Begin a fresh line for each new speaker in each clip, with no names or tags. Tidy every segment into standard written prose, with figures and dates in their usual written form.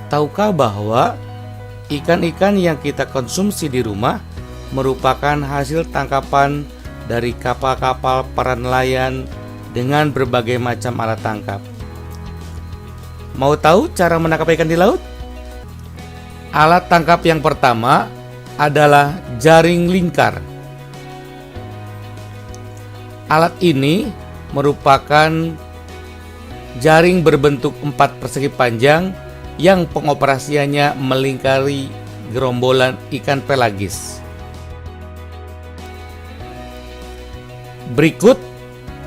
Tahukah bahwa ikan-ikan yang kita konsumsi di rumah merupakan hasil tangkapan dari kapal-kapal para nelayan dengan berbagai macam alat tangkap? Mau tahu cara menangkap ikan di laut? Alat tangkap yang pertama adalah jaring lingkar. Alat ini merupakan jaring berbentuk 4 persegi panjang yang pengoperasiannya melingkari gerombolan ikan pelagis. Berikut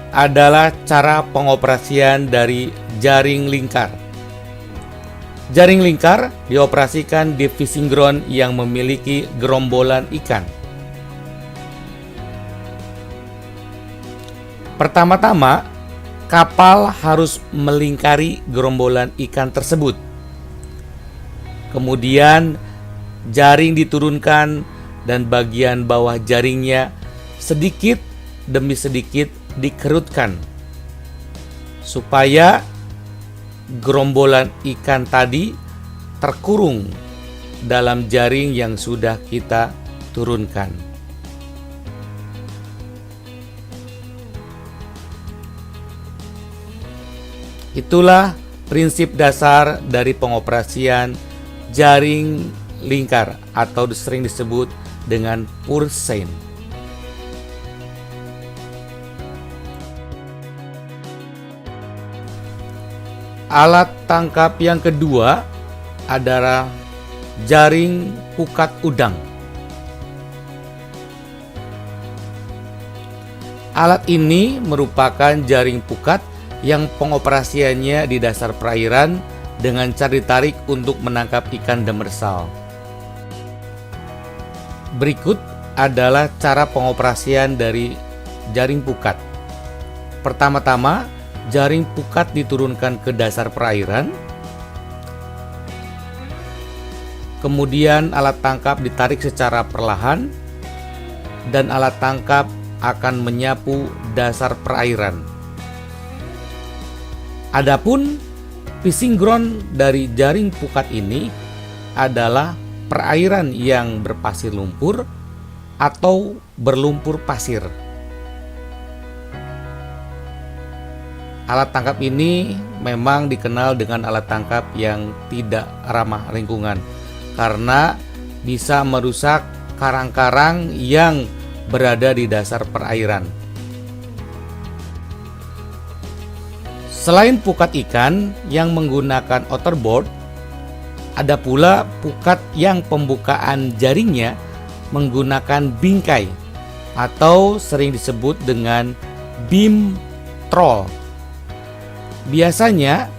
adalah cara pengoperasian dari jaring lingkar. Jaring lingkar dioperasikan di fishing ground yang memiliki gerombolan ikan. Pertama-tama, kapal harus melingkari gerombolan ikan tersebut. Kemudian jaring diturunkan dan bagian bawah jaringnya sedikit demi sedikit dikerutkan supaya gerombolan ikan tadi terkurung dalam jaring yang sudah kita turunkan. Itulah prinsip dasar dari pengoperasian jaring lingkar atau sering disebut dengan purse seine. Alat tangkap yang kedua adalah jaring pukat udang. Alat ini merupakan jaring pukat yang pengoperasiannya di dasar perairan dengan cara ditarik untuk menangkap ikan demersal. Berikut adalah cara pengoperasian dari jaring pukat. Pertama-tama, jaring pukat diturunkan ke dasar perairan. Kemudian alat tangkap ditarik secara perlahan dan alat tangkap akan menyapu dasar perairan. Adapun fishing ground dari jaring pukat ini adalah perairan yang berpasir lumpur atau berlumpur pasir. Alat tangkap ini memang dikenal dengan alat tangkap yang tidak ramah lingkungan karena bisa merusak karang-karang yang berada di dasar perairan. Selain pukat ikan yang menggunakan outerboard, ada pula pukat yang pembukaan jaringnya menggunakan bingkai atau sering disebut dengan beam troll. Biasanya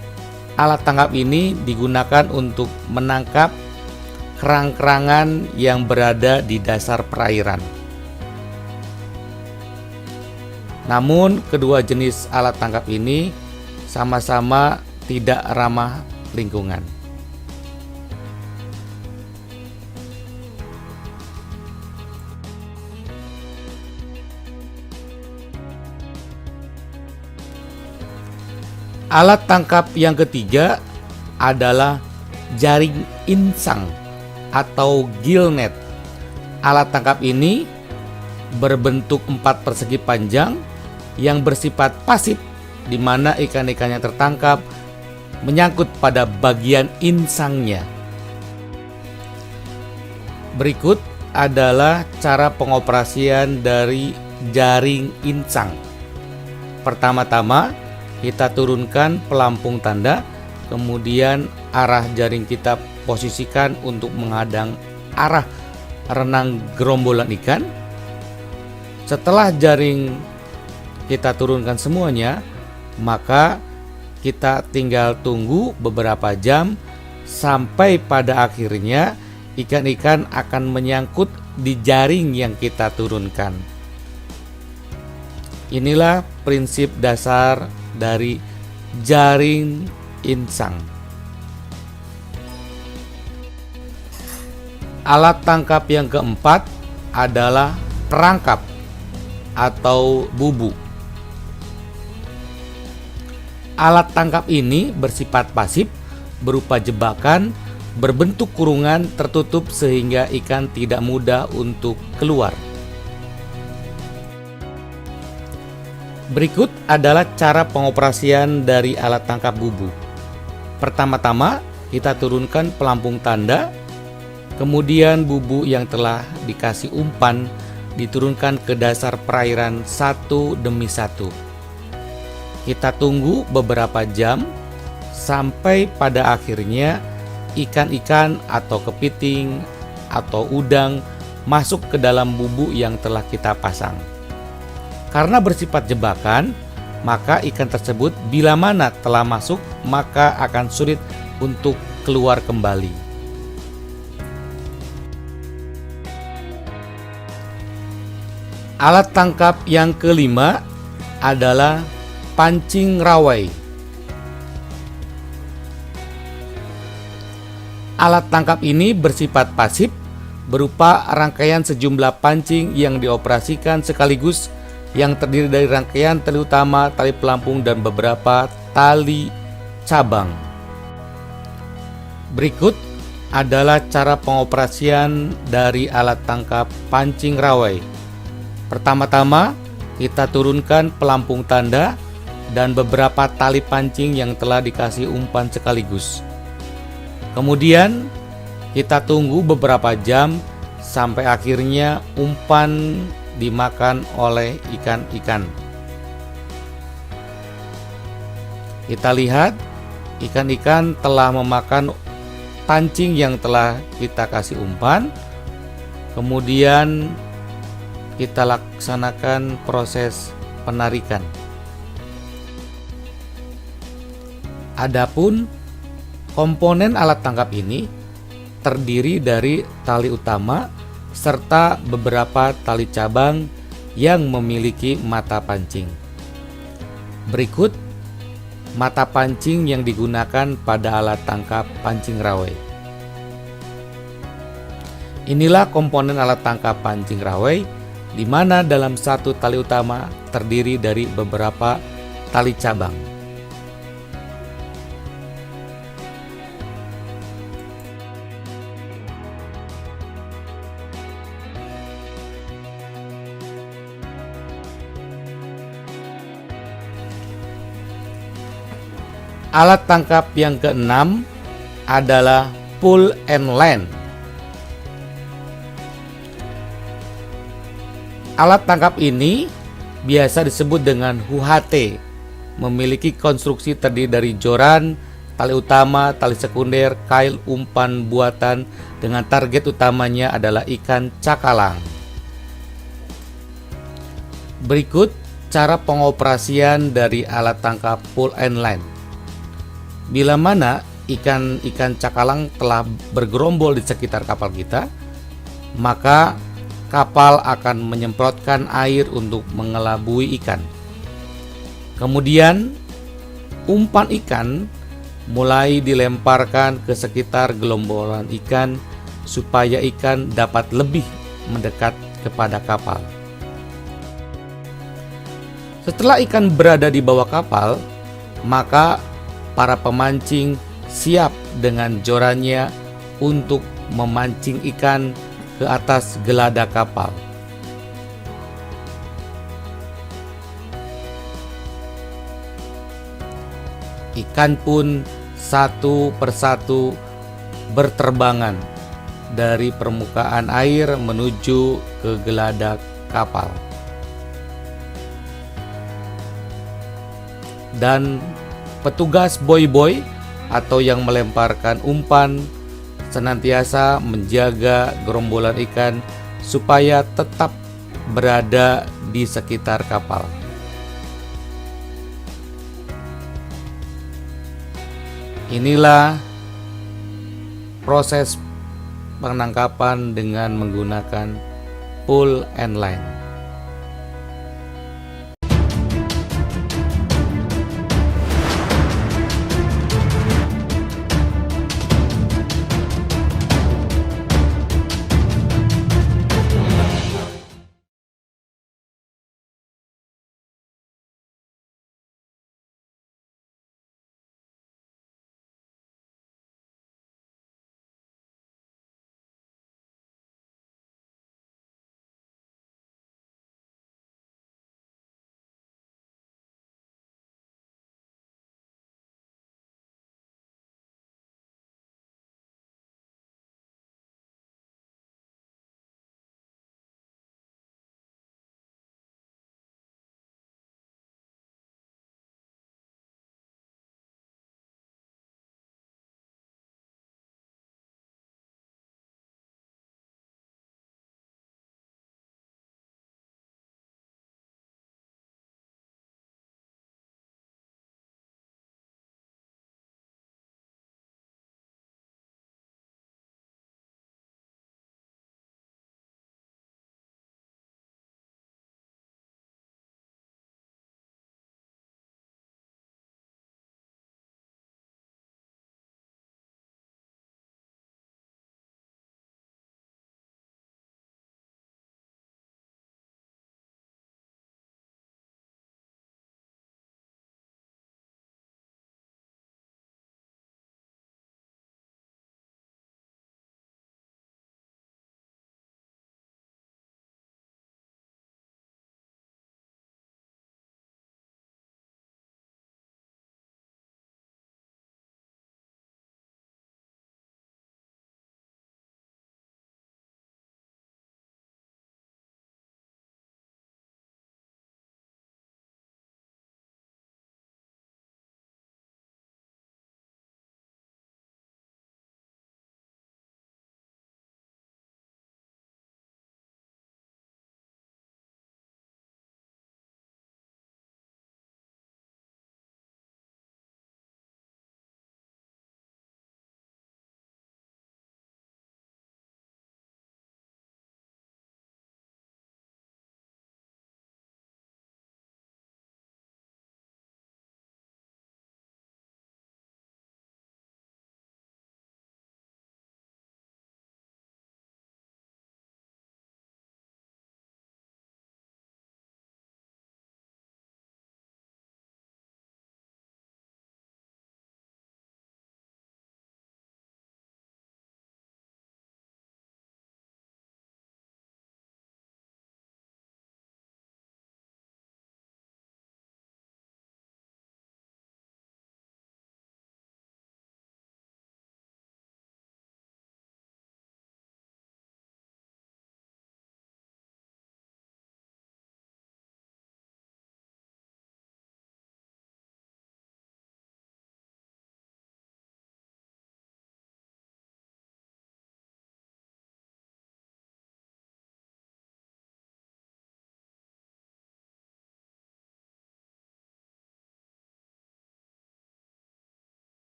alat tangkap ini digunakan untuk menangkap kerang-kerangan yang berada di dasar perairan. Namun kedua jenis alat tangkap ini sama-sama tidak ramah lingkungan. Alat tangkap yang ketiga adalah jaring insang atau gill net. Alat tangkap ini berbentuk 4 persegi panjang yang bersifat pasif, di mana ikan-ikan yang tertangkap menyangkut pada bagian insangnya. Berikut adalah cara pengoperasian dari jaring insang. Pertama-tama, kita turunkan pelampung tanda, kemudian arah jaring kita posisikan untuk menghadang arah renang gerombolan ikan. Setelah jaring kita turunkan semuanya, maka kita tinggal tunggu beberapa jam sampai pada akhirnya ikan-ikan akan menyangkut di jaring yang kita turunkan. Inilah prinsip dasar dari jaring insang. Alat tangkap yang keempat adalah perangkap atau bubu. Alat tangkap ini bersifat pasif berupa jebakan berbentuk kurungan tertutup sehingga ikan tidak mudah untuk keluar. Berikut adalah cara pengoperasian dari alat tangkap bubu. Pertama-tama, kita turunkan pelampung tanda, kemudian bubu yang telah dikasih umpan diturunkan ke dasar perairan satu demi satu. Kita tunggu beberapa jam sampai pada akhirnya ikan-ikan atau kepiting atau udang masuk ke dalam bubu yang telah kita pasang. Karena bersifat jebakan, maka ikan tersebut bila mana telah masuk maka akan sulit untuk keluar kembali. Alat tangkap yang kelima adalah pancing rawai. Alat tangkap ini bersifat pasif, berupa rangkaian sejumlah pancing yang dioperasikan sekaligus, yang terdiri dari rangkaian tali utama, tali pelampung, dan beberapa tali cabang. Berikut adalah cara pengoperasian dari alat tangkap pancing rawai. Pertama-tama, kita turunkan pelampung tanda dan beberapa tali pancing yang telah dikasih umpan sekaligus. Kemudian, kita tunggu beberapa jam sampai akhirnya umpan dimakan oleh ikan-ikan. Kita lihat ikan-ikan telah memakan pancing yang telah kita kasih umpan. Kemudian kita laksanakan proses penarikan. Adapun komponen alat tangkap ini terdiri dari tali utama serta beberapa tali cabang yang memiliki mata pancing. Berikut mata pancing yang digunakan pada alat tangkap pancing rawai. Inilah komponen alat tangkap pancing rawai, di mana dalam satu tali utama terdiri dari beberapa tali cabang. Alat tangkap yang keenam adalah pull and land. Alat tangkap ini biasa disebut dengan HUHT, memiliki konstruksi terdiri dari joran, tali utama, tali sekunder, kail umpan buatan dengan target utamanya adalah ikan cakalang. Berikut cara pengoperasian dari alat tangkap pull and land. Bila mana ikan-ikan cakalang telah bergerombol di sekitar kapal kita, maka kapal akan menyemprotkan air untuk mengelabui ikan. Kemudian, umpan ikan mulai dilemparkan ke sekitar gerombolan ikan supaya ikan dapat lebih mendekat kepada kapal. Setelah ikan berada di bawah kapal, maka para pemancing siap dengan jorannya untuk memancing ikan ke atas geladak kapal. Ikan pun satu persatu berterbangan dari permukaan air menuju ke geladak kapal. Dan petugas boy-boy atau yang melemparkan umpan senantiasa menjaga gerombolan ikan supaya tetap berada di sekitar kapal. Inilah proses penangkapan dengan menggunakan pull and line.